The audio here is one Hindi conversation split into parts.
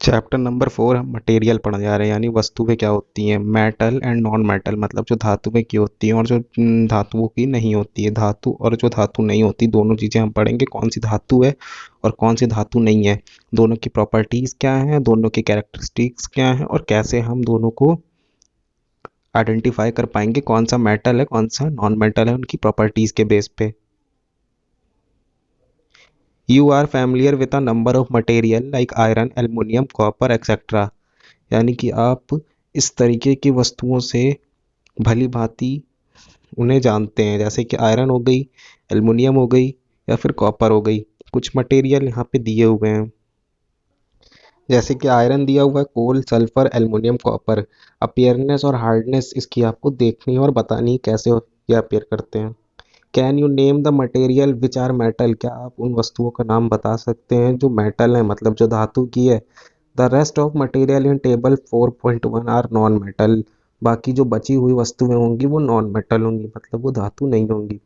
चैप्टर नंबर 4 हम मटेरियल पढ़ने जा रहे हैं, यानी वस्तुएं क्या होती हैं। मेटल एंड नॉन मेटल, मतलब जो धातुएं की होती हैं और जो धातुओं की नहीं होती है। धातु और जो धातु नहीं होती, दोनों चीज़ें हम पढ़ेंगे, कौन सी धातु है और कौन सी धातु नहीं है, दोनों की प्रॉपर्टीज़ क्या हैं, दोनों की कैरेक्टरिस्टिक्स क्या हैं और कैसे हम दोनों को आइडेंटिफाई कर पाएंगे कौन सा मेटल है कौन सा नॉन मेटल है, उनकी प्रॉपर्टीज़ के बेस पे। You are familiar with a number of material like iron, aluminium, copper etcetera, यानी कि आप इस तरीके की वस्तुओं से भली भांति उन्हें जानते हैं, जैसे कि आयरन हो गई, एल्युमिनियम हो गई या फिर कॉपर हो गई। कुछ मटेरियल यहाँ पे दिए हुए हैं, जैसे कि आयरन दिया हुआ है, कोल, सल्फर, एल्युमिनियम, कॉपर। अपीयरनेस और हार्डनेस इसकी आपको देखनी है और बतानी है कैसे ये अपीयर करते हैं। Can you name the material which are metal, क्या आप उन वस्तुओं का नाम बता सकते हैं जो मेटल है, मतलब जो धातु की है। The rest of material in table 4.1 are non metal, बाकी जो बची हुई वस्तुएं होंगी वो नॉन मेटल होंगी, मतलब वो धातु नहीं होंगी।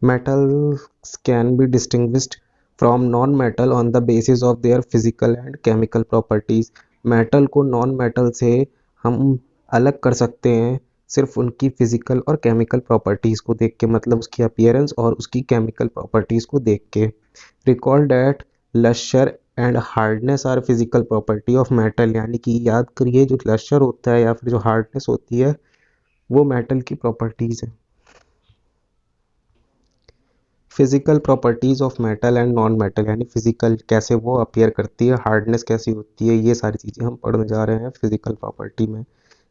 Metals can be distinguished from non-metal on the basis of their physical and chemical properties. Metal को नॉन मेटल से हम अलग कर सकते हैं सिर्फ उनकी फिजिकल और केमिकल प्रॉपर्टीज़ को देख के, मतलब उसकी अपीयरेंस और उसकी केमिकल प्रॉपर्टीज़ को देख के। Recall that lustre and hardness are physical property of metal, यानी कि याद करिए जो लश्चर होता है या फिर जो हार्डनेस होती है वो मेटल की प्रॉपर्टीज़ है। Physical properties of metal and non metal, यानी फिजिकल कैसे वो अपीयर करती है, हार्डनेस कैसी होती है, ये सारी चीज़ें हम पढ़ने जा रहे हैं फिजिकल प्रॉपर्टी में।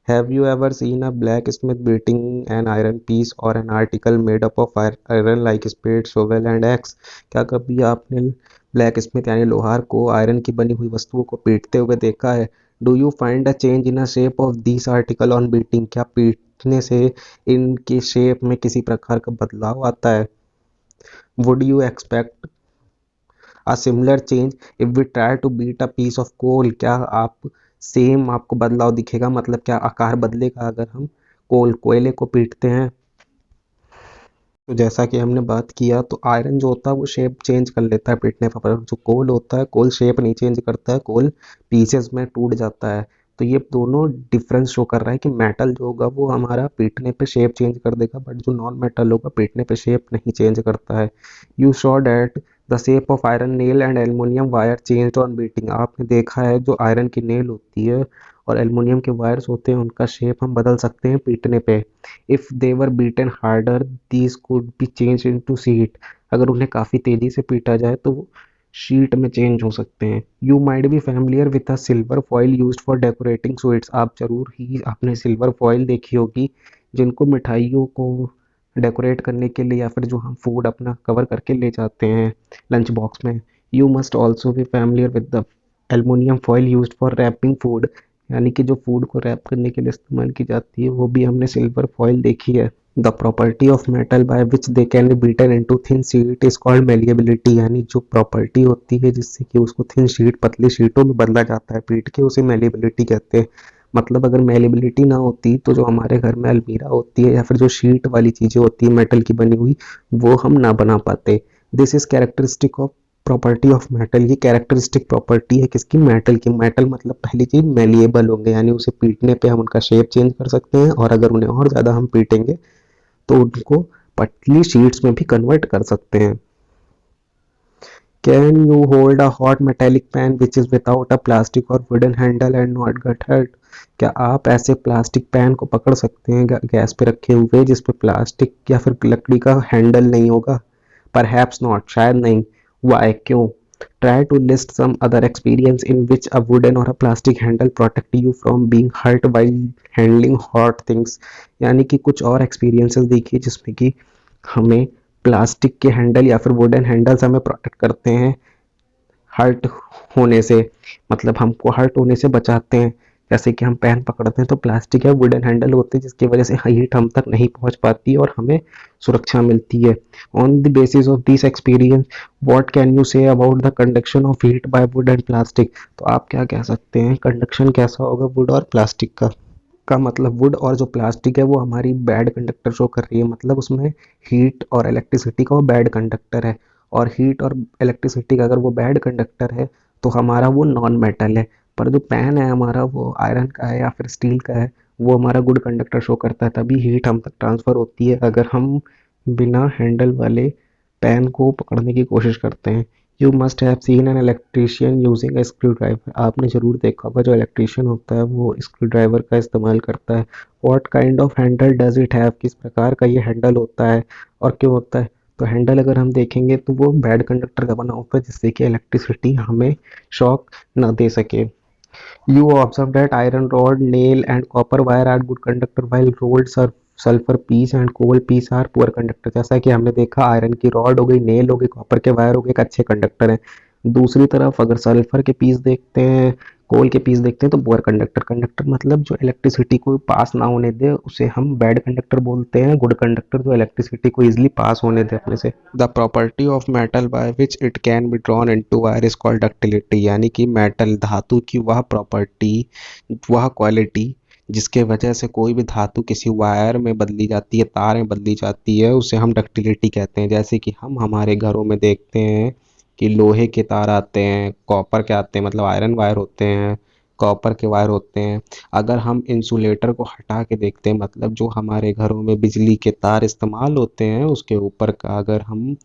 Have you ever seen a blacksmith beating an iron piece और an article made up of iron like spade, shovel and axe, क्या कभी आपने ब्लैक स्मिथ यानी लोहार को आयरन की बनी हुई वस्तुओं को पीटते हुए देखा है। Do you find a change in a shape of this article on beating, क्या पीटने से इनकी शेप में किसी प्रकार का बदलाव आता है। Would you expect a similar change if we try to beat a piece of coal, क्या आप सेम आपको बदलाव दिखेगा, मतलब क्या आकार बदलेगा अगर हम कोयले को पीटते हैं। तो जैसा कि हमने बात किया, तो आयरन जो होता है वो शेप चेंज कर लेता है पीटने पर, जो कोल होता है कोल शेप नहीं चेंज करता है, कोल पीसेस में टूट जाता है। तो ये दोनों डिफरेंस शो कर रहा है कि मेटल जो होगा वो हमारा पीटने पे शेप चेंज कर देगा, बट जो नॉन मेटल होगा पीटने पे शेप नहीं चेंज करता है। You show that the shape of iron nail and aluminium wire change on beating, आपने देखा है जो आयरन की नेल होती है और एल्युमिनियम के वायर्स होते हैं उनका शेप हम बदल सकते हैं पीटने पे। If they were beaten harder these could be change into sheet, अगर उन्हें काफ़ी तेज़ी से पीटा जाए तो वो शीट में चेंज हो सकते हैं। You might be familiar with a silver foil used for decorating sweets, आप जरूर ही आपने सिल्वर फॉइल देखी होगी जिनको मिठाइयों को डेकोरेट करने के लिए या फिर जो हम फूड अपना कवर करके ले जाते हैं लंच बॉक्स में। You must also be familiar with the aluminium foil used for wrapping food, यानी कि जो फूड को रैप करने के लिए इस्तेमाल की जाती है वो भी हमने सिल्वर फॉइल देखी है। The property of metal by which they can be beaten into thin sheet is called malleability, यानी जो प्रॉपर्टी होती है जिससे कि उसको थिन शीट पतली शीटों में बदला जाता है पीट के, उसे मेलिएबिलिटी कहते हैं। मतलब अगर मेलिएबिलिटी ना होती तो जो हमारे घर में अलमीरा होती है या फिर जो शीट वाली चीज़ें होती है मेटल की बनी हुई वो हम ना बना पाते। This is characteristic of property of metal, ये कैरेक्टरिस्टिक प्रॉपर्टी है किसकी, मेटल की। मेटल मतलब पहली चीज मेलिएबल होंगे, यानी उसे पीटने पे हम उनका शेप चेंज कर सकते हैं और अगर उन्हें और ज़्यादा हम पीटेंगे तो उनको पतली शीट्स में भी कन्वर्ट कर सकते हैं। Can you hold a hot metallic pan which is without a plastic or wooden handle and not get hurt, क्या आप ऐसे प्लास्टिक पैन को पकड़ सकते हैं गैस पे रखे हुए जिसपे प्लास्टिक या फिर लकड़ी का हैंडल नहीं होगा। परहैप्स नॉट, शायद नहीं। वाई, क्यों। Try to list some other experience in which a wooden or a plastic handle protect you from being hurt while handling hot things, यानी कि कुछ और एक्सपीरियंसेस देखिए जिसमें कि हमें प्लास्टिक के हैंडल या फिर वुडन हैंडल्स हमें प्रोटेक्ट करते हैं हर्ट होने से, मतलब हमको हर्ट होने से बचाते हैं। जैसे कि हम पेन पकड़ते हैं तो प्लास्टिक या वुडन हैंडल होते हैं जिसकी वजह से हीट हम तक नहीं पहुंच पाती और हमें सुरक्षा मिलती है। On the basis of this experience what can you say about the conduction of heat bye would and plastic, तो आप क्या कह सकते हैं कंडक्शन कैसा होगा वुड और प्लास्टिक का मतलब वुड और जो प्लास्टिक है वो हमारी बैड कंडक्टर शो कर रही है, मतलब उसमें हीट और इलेक्ट्रिसिटी का वो बैड कंडक्टर है। और हीट और इलेक्ट्रिसिटी का अगर वो बैड कंडक्टर है तो हमारा वो नॉन मेटल है। पर जो पेन है हमारा वो आयरन का है या फिर स्टील का है, वो हमारा गुड कंडक्टर शो करता है, तभी हीट हम तक ट्रांसफ़र होती है अगर हम बिना हैंडल वाले पेन को पकड़ने की कोशिश करते हैं। You must have seen an electrician using a screw driver. आपने ज़रूर देखा होगा जो इलेक्ट्रिशियन होता है वो स्क्रू ड्राइवर का इस्तेमाल करता है। What kind of Henle does it have, किस प्रकार का ये हैंडल होता है और क्यों होता है। तो हैंडल अगर हम देखेंगे तो वो बैड कंडक्टर का बना होता है, जिससे कि इलेक्ट्रिसिटी हमें शॉक ना दे सके। You observe that iron rod, nail, and copper wire are good conductor while rolled sulphur piece and coal piece are poor conductor. जैसा कि हमने देखा आयरन की रॉड हो गई, नेल हो गई, कॉपर के वायर हो गए, एक अच्छे कंडक्टर हैं। दूसरी तरफ अगर सल्फर के पीस देखते हैं, कोल के पीस देखते हैं तो पुअर कंडक्टर। कंडक्टर मतलब जो इलेक्ट्रिसिटी को पास ना होने दे उसे हम बैड कंडक्टर बोलते हैं। गुड कंडक्टर जो इलेक्ट्रिसिटी को इजिली पास होने दे अपने से। The property of metal by which it can be drawn into wire is called ductility. यानी कि मेटल धातु की वह प्रॉपर्टी, वह क्वालिटी जिसके वजह से कोई भी धातु किसी वायर में बदली जाती है, तार में बदली जाती है, उसे हम डक्टिलिटी कहते हैं। जैसे कि हम हमारे घरों में देखते हैं कि लोहे के तार आते हैं, कॉपर के आते हैं, मतलब आयरन वायर होते हैं, कॉपर के वायर होते हैं। अगर हम इंसुलेटर को हटा के देखते हैं, मतलब जो हमारे घरों में बिजली के तार इस्तेमाल होते हैं उसके ऊपर का अगर हम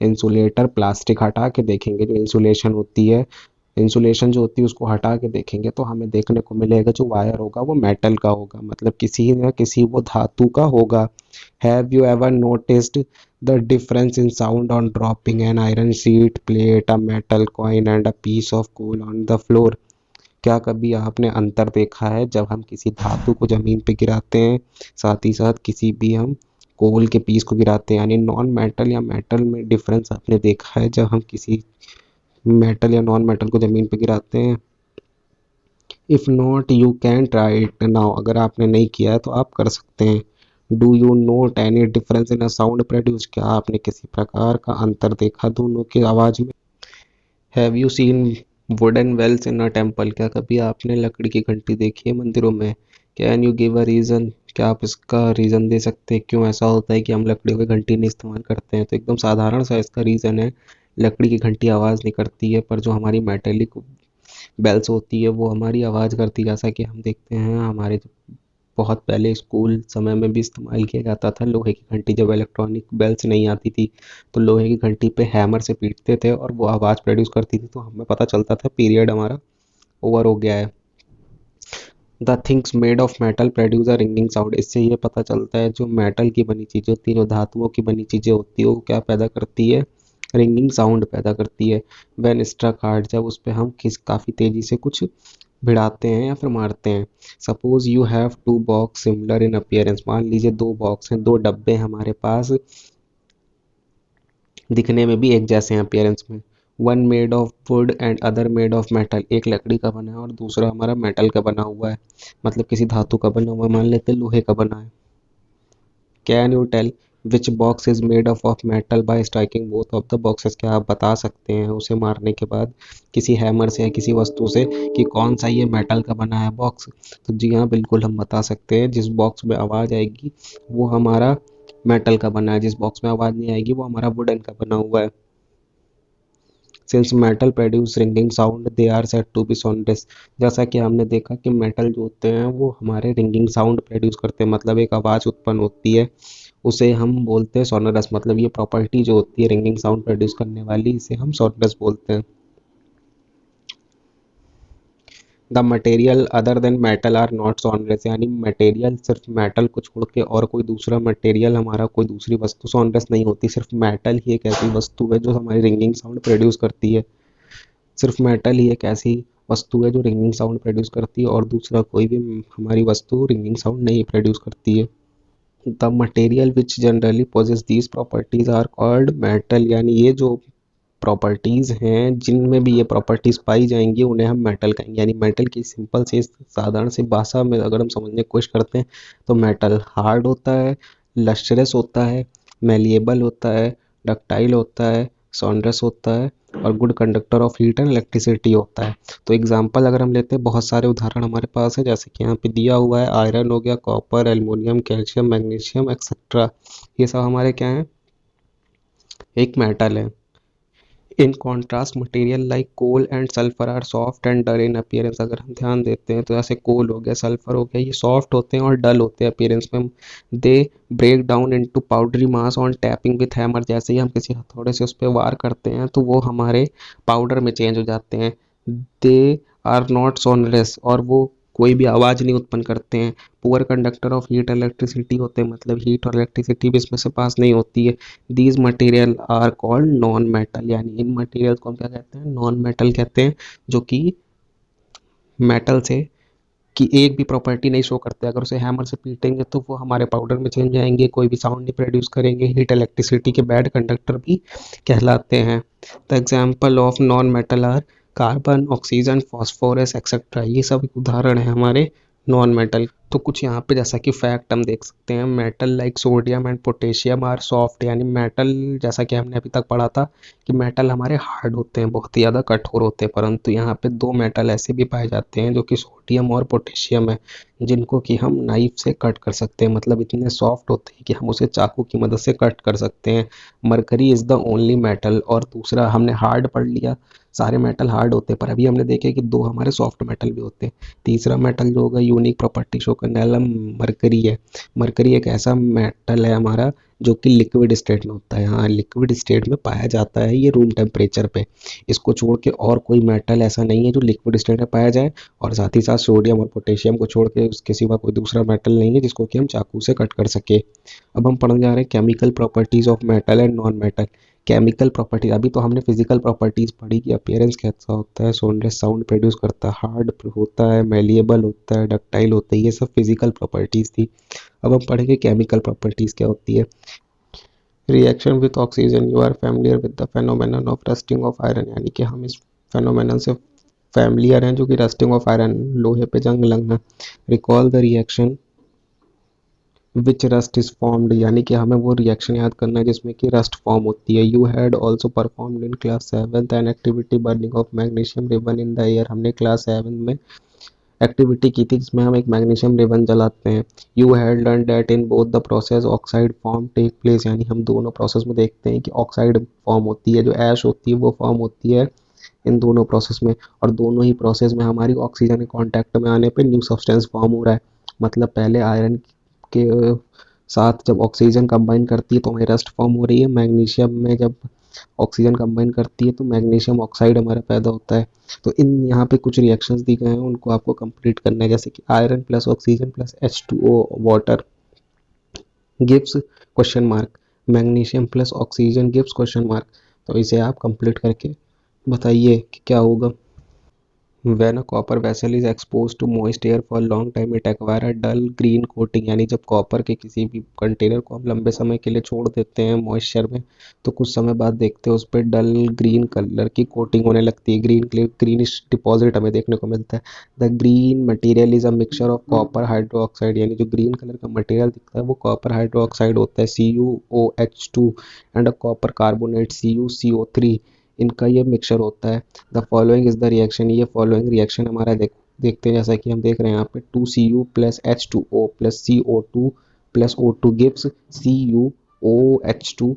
इंसुलेटर प्लास्टिक हटा के देखेंगे, जो इंसुलेशन होती है, इंसुलेशन जो होती है उसको हटा के देखेंगे तो हमें देखने को मिलेगा जो वायर होगा वो मेटल का होगा, मतलब किसी न किसी वो धातु का होगा। Have you ever noticed the difference in sound on dropping an iron sheet plate a metal coin and a piece of coal on the floor. क्या कभी आपने अंतर देखा है जब हम किसी धातु को ज़मीन पे गिराते हैं, साथ ही साथ किसी भी हम कोल के पीस को गिराते हैं, यानी नॉन मेटल या मेटल में डिफरेंस आपने देखा है जब हम किसी मेटल या नॉन मेटल को ज़मीन पे गिराते हैं। If not you can try it now. अगर आपने नहीं किया है तो आप कर सकते हैं। Do you note any difference in a sound produce. क्या आपने किसी प्रकार का अंतर देखा दोनों की आवाज़ में। Have you seen wooden bells in a temple. क्या कभी आपने लकड़ी की घंटी देखी है मंदिरों में। Can you give a reason. क्या आप इसका रीज़न दे सकते हैं क्यों ऐसा होता है कि हम लकड़ियों की घंटी नहीं इस्तेमाल करते हैं। तो एकदम साधारण सा इसका रीज़न है। लकड़ी की घंटी आवाज़ नहीं करती है, पर जो हमारी मेटेलिक बेल्स होती है वो हमारी आवाज़ करती है। जैसा कि हम देखते हैं हमारे बहुत पहले स्कूल समय में भी इस्तेमाल किया जाता था लोहे की घंटी, जब इलेक्ट्रॉनिक बेल्स नहीं आती थी तो लोहे की घंटी पे हैमर से पीटते थे और वो आवाज़ प्रोड्यूस करती थी, तो हमें पता चलता था पीरियड हमारा ओवर हो गया है। The things made of metal produce a ringing sound. इससे ये पता चलता है जो मेटल की बनी चीज़ें होती हैं, जो धातुओं की बनी चीज़ें होती है वो क्या पैदा करती है, रिंगिंग साउंड पैदा करती है। व्हेन स्ट्रक हार्ड, जब उस पर हम काफ़ी तेज़ी से कुछ भिड़ाते हैं या फिर मारते हैं। Suppose you have two box similar in appearance. मान लीजिए दो बॉक्स हैं, दो डब्बे हमारे पास दिखने में भी एक जैसे हैं अपीयरेंस में। One made of would and other made of metal. एक लकड़ी का बना है और दूसरा हमारा मेटल का बना हुआ है, मतलब किसी धातु का बना हुआ है, मान लेते हैं लोहे का बना है। Can you tell which box is made of metal by striking both of the boxes. क्या आप बता सकते हैं उसे मारने के बाद किसी हैमर से या किसी वस्तु से कि कौन सा ये मेटल का बना है बॉक्स। तो जी हाँ, बिल्कुल हम बता सकते हैं। जिस बॉक्स में आवाज़ आएगी वो हमारा मेटल का बना है, जिस बॉक्स में आवाज़ नहीं आएगी वो हमारा वुडन का बना हुआ है। Since metal produce ringing sound they are said to be sonorous. जैसा कि हमने देखा कि मेटल जो होते हैं वो हमारे रिंगिंग साउंड प्रोड्यूस करते हैं, मतलब एक आवाज़ उत्पन्न होती है, उसे हम बोलते हैं सोनरस। मतलब ये प्रॉपर्टी जो होती है रिंगिंग साउंड प्रोड्यूस करने वाली, इसे हम सोनरस बोलते हैं। The material other than metal are not sonorous. यानी मटेरियल सिर्फ मेटल को छोड़ के और कोई दूसरा मटेरियल, हमारा कोई दूसरी वस्तु सोनरस नहीं होती। सिर्फ मेटल ही एक ऐसी वस्तु है जो हमारी रिंगिंग साउंड प्रोड्यूस करती है। सिर्फ मेटल ही एक ऐसी वस्तु है जो रिंगिंग साउंड प्रोड्यूस करती है और दूसरा कोई भी हमारी वस्तु रिंगिंग साउंड नहीं प्रोड्यूस करती है। The material which generally possess these properties are called metal. यानी ये जो प्रॉपर्टीज़ हैं जिनमें भी ये प्रॉपर्टीज़ पाई जाएंगी उन्हें हम मेटल कहेंगे। यानी मेटल की सिंपल सी साधारण सी भाषा में अगर हम समझने की कोशिश करते हैं तो मेटल हार्ड होता है, लस्ट्रस होता है, मेलिएबल होता है, डक्टाइल होता है, सॉन्डरस होता है और good conductor of heat and electricity होता है। तो एग्जांपल अगर हम लेते हैं, बहुत सारे उदाहरण हमारे पास है, जैसे कि यहाँ पे दिया हुआ है आयरन हो गया, copper, aluminium, calcium, magnesium etcetera. ये सब हमारे क्या हैं, एक मेटल है। In contrast material like coal and sulphur are soft and dull in appearance. अगर हम ध्यान देते हैं तो जैसे कोल हो गया, सल्फर हो गया, ये सॉफ्ट होते हैं और डल होते हैं अपीयरेंस में। They break down into powdery mass on tapping with hammer. जैसे ही हम किसी हथौड़े से उस पर वार करते हैं तो वो हमारे पाउडर में चेंज हो जाते हैं। दे आर नॉट सोनलेस, और वो कोई भी आवाज़ नहीं उत्पन्न करते हैं। Poor conductor of heat electricity होते हैं, मतलब हीट और इलेक्ट्रिसिटी भी इसमें से पास नहीं होती है। These material are called non metal, यानी इन मटेरियल को हम क्या कहते हैं, नॉन मेटल कहते हैं, जो कि मेटल से की एक भी प्रॉपर्टी नहीं शो करते। अगर उसे हैमर से पीटेंगे तो वो हमारे पाउडर में चेंज जाएंगे, कोई भी साउंड नहीं प्रोड्यूस करेंगे, हीट इलेक्ट्रिसिटी के बैड कंडक्टर भी कहलाते हैं। The example of non metal are carbon, oxygen, phosphorus etcetera. ये सब उदाहरण है हमारे नॉन मेटल। तो कुछ यहाँ पे जैसा कि फैक्ट हम देख सकते हैं, metal like sodium and potassium are soft, यानी मेटल जैसा कि हमने अभी तक पढ़ा था कि मेटल हमारे हार्ड होते हैं, बहुत ही ज़्यादा कठोर होते हैं, परंतु यहाँ पे दो मेटल ऐसे भी पाए जाते हैं जो कि सोडियम और पोटेशियम है, जिनको कि हम नाइफ से कट कर सकते हैं, मतलब इतने सॉफ्ट होते हैं कि हम उसे चाकू की मदद से कट कर सकते हैं। Mercury is the only metal, और दूसरा हमने हार्ड पढ़ लिया, सारे मेटल हार्ड होते हैं, पर अभी हमने देखे कि दो हमारे सॉफ्ट मेटल भी होते हैं। तीसरा मेटल जो होगा यूनिक प्रॉपर्टी शो करने वाला मरकरी है। मरकरी एक ऐसा मेटल है हमारा जो कि लिक्विड स्टेट में होता है, हाँ लिक्विड स्टेट में पाया जाता है ये रूम टेम्परेचर पे। इसको छोड़ के और कोई मेटल ऐसा नहीं है जो लिक्विड स्टेट में पाया जाए, और साथ ही साथ सोडियम और पोटेशियम को छोड़ के उसके सिवा कोई दूसरा मेटल नहीं है जिसको कि हम चाकू से कट कर सके। अब हम पढ़ने जा रहे हैं chemical properties of metal and non metal. Chemical property, अभी तो हमने फिजिकल प्रॉपर्टीज पढ़ी कि अपीयरेंस कैसा होता है, सोनलेस साउंड प्रोड्यूस करता है, हार्ड होता है, मेलिएबल होता है, डक्टाइल होता है, ये सब फिजिकल प्रॉपर्टीज थी। अब हम पढ़ेंगे केमिकल प्रॉपर्टीज क्या होती है। Reaction with oxygen, you are familiar with the phenomenon of rusting of iron, यानी कि हम इस फेनोमेनन से फैमिलियर हैं जो कि रस्टिंग ऑफ आयरन, लोहे पे जंग लगना। Recall the reaction which rust is formed, यानी कि हमें वो रिएक्शन याद करना है जिसमें कि रस्ट फॉर्म होती है। You had also performed in class 7th an activity burning of magnesium ribbon in the air, हमने क्लास 7 में एक्टिविटी की थी जिसमें हम एक मैग्नीशियम रिबन जलाते हैं। You had learn that in both the process oxide form take place, यानी हम दोनों प्रोसेस में देखते हैं कि ऑक्साइड फॉर्म होती है, जो ऐश होती है वो फॉर्म होती है इन दोनों प्रोसेस में, और दोनों ही प्रोसेस में हमारी ऑक्सीजन के कांटेक्ट में आने पे न्यू सब्सटेंस फॉर्म हो रहा है। मतलब पहले आयरन के साथ जब ऑक्सीजन कंबाइन करती है तो हमें रस्ट फॉर्म हो रही है, मैग्नीशियम में जब ऑक्सीजन कंबाइन करती है तो मैग्नीशियम ऑक्साइड हमारा पैदा होता है। तो इन यहाँ पे कुछ रिएक्शंस दी गए हैं, उनको आपको कंप्लीट करना है, जैसे कि iron plus oxygen plus H2O water gives question mark, magnesium plus oxygen gives question mark. तो इसे आप कंप्लीट करके बताइए कि क्या होगा। When a copper vessel is exposed to moist air for a long time, it acquire a dull green coating, यानी जब कॉपर के किसी भी कंटेनर को हम लंबे समय के लिए छोड़ देते हैं मॉइस्चर में तो कुछ समय बाद देखते हैं उस पर डल ग्रीन कलर की कोटिंग होने लगती है, ग्रीनिश डिपॉजिट हमें देखने को मिलता है। The green material is a mixture of copper hydroxide, यानी जो ग्रीन कलर का मटेरियल दिखता है वो कॉपर हाइड्रोक्साइड होता है, CuOH2 and a copper carbonate CuCO3, इनका ये मिक्सचर होता है। The following is the reaction, ये फॉलोइंग रिएक्शन हमारा देखते हैं, जैसा कि हम देख रहे हैं यहाँ पे 2Cu plus H2O plus CO2 plus O2 gives CuOH2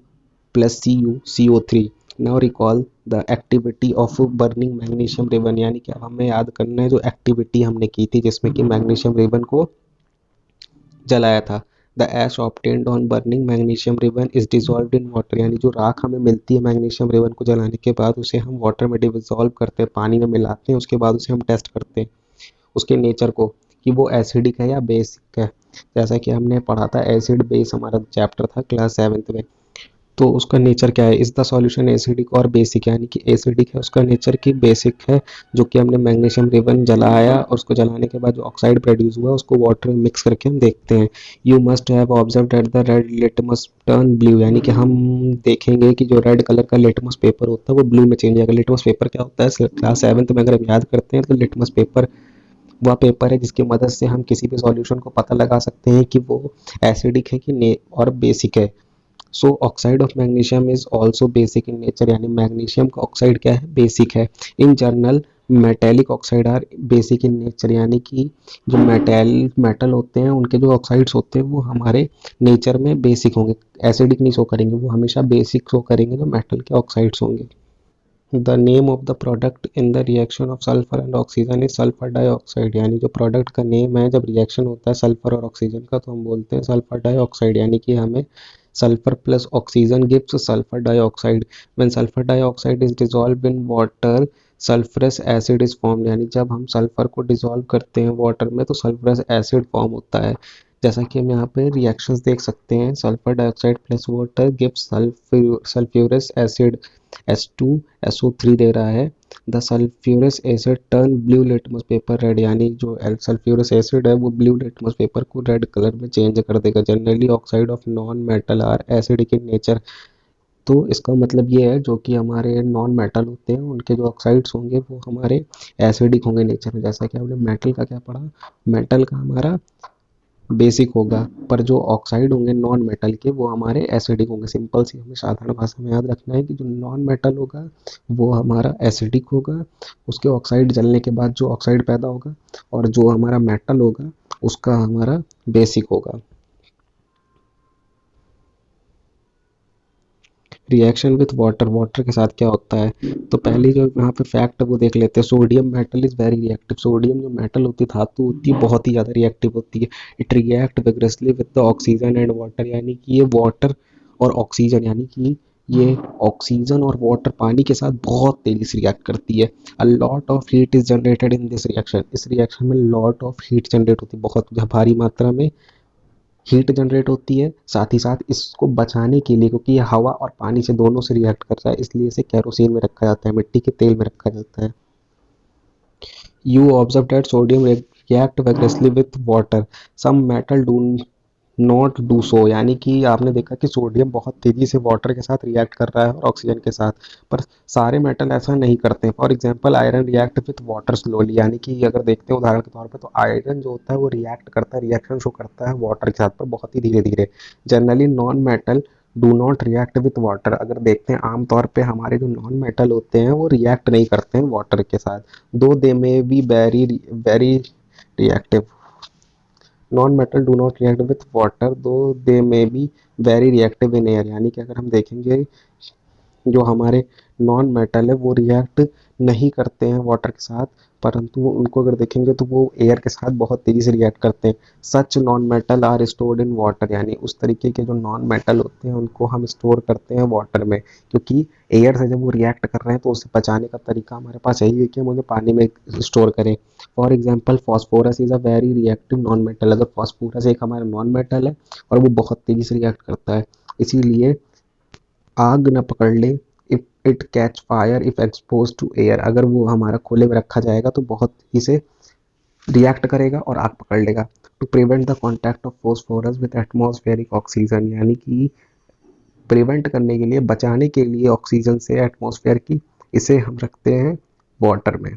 plus CuCO3। Now recall the activity of burning magnesium ribbon, यानी कि अब हमें याद करना है जो एक्टिविटी हमने की थी जिसमें कि मैग्नीशियम रिबन को जलाया था। The ash obtained on burning magnesium ribbon is dissolved in water, यानी जो राख हमें मिलती है मैग्नीशियम रिबन को जलाने के बाद उसे हम वाटर में डिजॉल्व करते हैं, पानी में मिलाते हैं, उसके बाद उसे हम टेस्ट करते हैं उसके नेचर को कि वो एसिडिक है या बेसिक है। जैसा कि हमने पढ़ा था एसिड बेस, हमारा चैप्टर था क्लास 7th में, तो उसका नेचर क्या है, इस द सॉल्यूशन एसिडिक और बेसिक, यानी कि एसिडिक है उसका नेचर की, बेसिक है जो कि हमने मैग्नीशियम रिबन जलाया और उसको जलाने के बाद जो ऑक्साइड प्रोड्यूस हुआ उसको वाटर में मिक्स करके हम देखते हैं। You must have observe that the red litmus turn blue, यानी कि हम देखेंगे कि जो रेड कलर का लिटमस पेपर होता है वो ब्लू में चेंज होगा। लिटमस पेपर क्या होता है, क्लास 7th में अगर हम याद करते हैं तो लिटमस पेपर वह पेपर है जिसकी मदद से हम किसी भी सॉल्यूशन को पता लगा सकते हैं कि वो एसिडिक है कि और बेसिक है। So oxide of magnesium is also basic in nature, यानी मैग्नीशियम का ऑक्साइड क्या है, बेसिक है। In general metallic oxide are basic in nature, यानी कि जो मेटल होते हैं उनके जो ऑक्साइड्स होते हैं वो हमारे नेचर में बेसिक होंगे, एसिडिक नहीं शो करेंगे, वो हमेशा बेसिक शो करेंगे जो मेटल के ऑक्साइड्स होंगे। The name of the product in the reaction of sulphur and oxygen is sulphur dioxide, यानी जो प्रोडक्ट का नेम है जब रिएक्शन होता है सल्फर और ऑक्सीजन का तो हम बोलते हैं सल्फर डाइऑक्साइड, यानी कि हमें sulphur plus oxygen gives sulphur dioxide. When sulphur dioxide is dissolved in water sulphurous acid is formed, यानी जब हम सल्फर को डिसॉल्व करते हैं वाटर में तो सल्फरस एसिड फॉर्म होता है। जैसा कि हम यहाँ पे रिएक्शंस देख सकते हैं, sulphur dioxide plus water gives sulphurous acid H2SO3 दे रहा है। The sulphurous acid turn blue litmus paper red, यानी जो सल्फ्यूरस एसिड है वो ब्लू लिटमस पेपर को रेड कलर में चेंज कर देगा। Generally oxide of non metal are acidic in nature, तो इसका मतलब ये है जो कि हमारे नॉन मेटल होते हैं उनके जो ऑक्साइड्स होंगे वो हमारे एसिडिक होंगे नेचर में। जैसा कि हमने मेटल का क्या पढ़ा, मेटल का हमारा बेसिक होगा, पर जो ऑक्साइड होंगे नॉन मेटल के वो हमारे एसिडिक होंगे। सिंपल सी हमें साधारण भाषा में याद रखना है कि जो नॉन मेटल होगा वो हमारा एसिडिक होगा, उसके ऑक्साइड जलने के बाद जो ऑक्साइड पैदा होगा, और जो हमारा मेटल होगा उसका हमारा बेसिक होगा। रिएक्शन विथ वाटर, वाटर के साथ क्या होता है, तो पहली जो यहाँ पे फैक्ट है वो देख लेते हैं। Sodium metal is very reactive, sodium जो मेटल होती है धातु होती है बहुत ही ज़्यादा रिएक्टिव होती है। It react विग्रेसली with the oxygen and water, यानी कि ये वाटर और ऑक्सीजन, यानी कि ये ऑक्सीजन और वाटर पानी के साथ बहुत तेजी से रिएक्ट करती है। A lot of heat is generated in this reaction, इस रिएक्शन में लॉट ऑफ हीट जनरेट होती है, बहुत भारी मात्रा में हीट जनरेट होती है। साथ ही साथ इसको बचाने के लिए, क्योंकि ये हवा और पानी से दोनों से रिएक्ट करता है, इसलिए इसे केरोसिन में रखा जाता है, मिट्टी के तेल में रखा जाता है। You observe that sodium react vigorously with water. Some metal do not do so, यानी कि आपने देखा कि सोडियम बहुत तेजी से वाटर के साथ रिएक्ट कर रहा है और ऑक्सीजन के साथ, पर सारे मेटल ऐसा नहीं करते। For example iron react with water slowly, यानी कि अगर देखते हैं उदाहरण के तौर पे तो आयरन जो होता है वो रिएक्ट करता है, रिएक्शन शो करता है वाटर के साथ पर बहुत ही धीरे धीरे। Generally non metal do not react with water, अगर देखते हैं आमतौर पे हमारे जो नॉन मेटल होते हैं वो रिएक्ट नहीं करते हैं वाटर के साथ, though they may be very very reactive. Non metal do not react with water though they may be very reactive in air, यानी कि अगर हम देखेंगे जो हमारे नॉन मेटल है वो रिएक्ट नहीं करते हैं वाटर के साथ, परंतु उनको अगर देखेंगे तो वो एयर के साथ बहुत तेजी से रिएक्ट करते हैं। Such non metal are stored in water, यानी उस तरीके के जो नॉन मेटल होते हैं उनको हम स्टोर करते हैं वाटर में, क्योंकि एयर से जब वो रिएक्ट कर रहे हैं तो उससे बचाने का तरीका हमारे पास यही है कि हम उन्हें पानी में स्टोर करें। For example phosphorus is a very reactive non metal, अगर फॉस्फोरस एक हमारा नॉन मेटल है और वो बहुत तेजी से रिएक्ट करता है, इसीलिए आग न पकड़ ले if it catch fire if expose to air, अगर वो हमारा खुले में रखा जाएगा तो बहुत ही से रिएक्ट करेगा और आग पकड़ लेगा। To prevent the contact of phosphorus with atmospheric oxygen, यानी कि प्रिवेंट करने के लिए, बचाने के लिए ऑक्सीजन से एटमॉस्फेयर की, इसे हम रखते हैं वाटर में।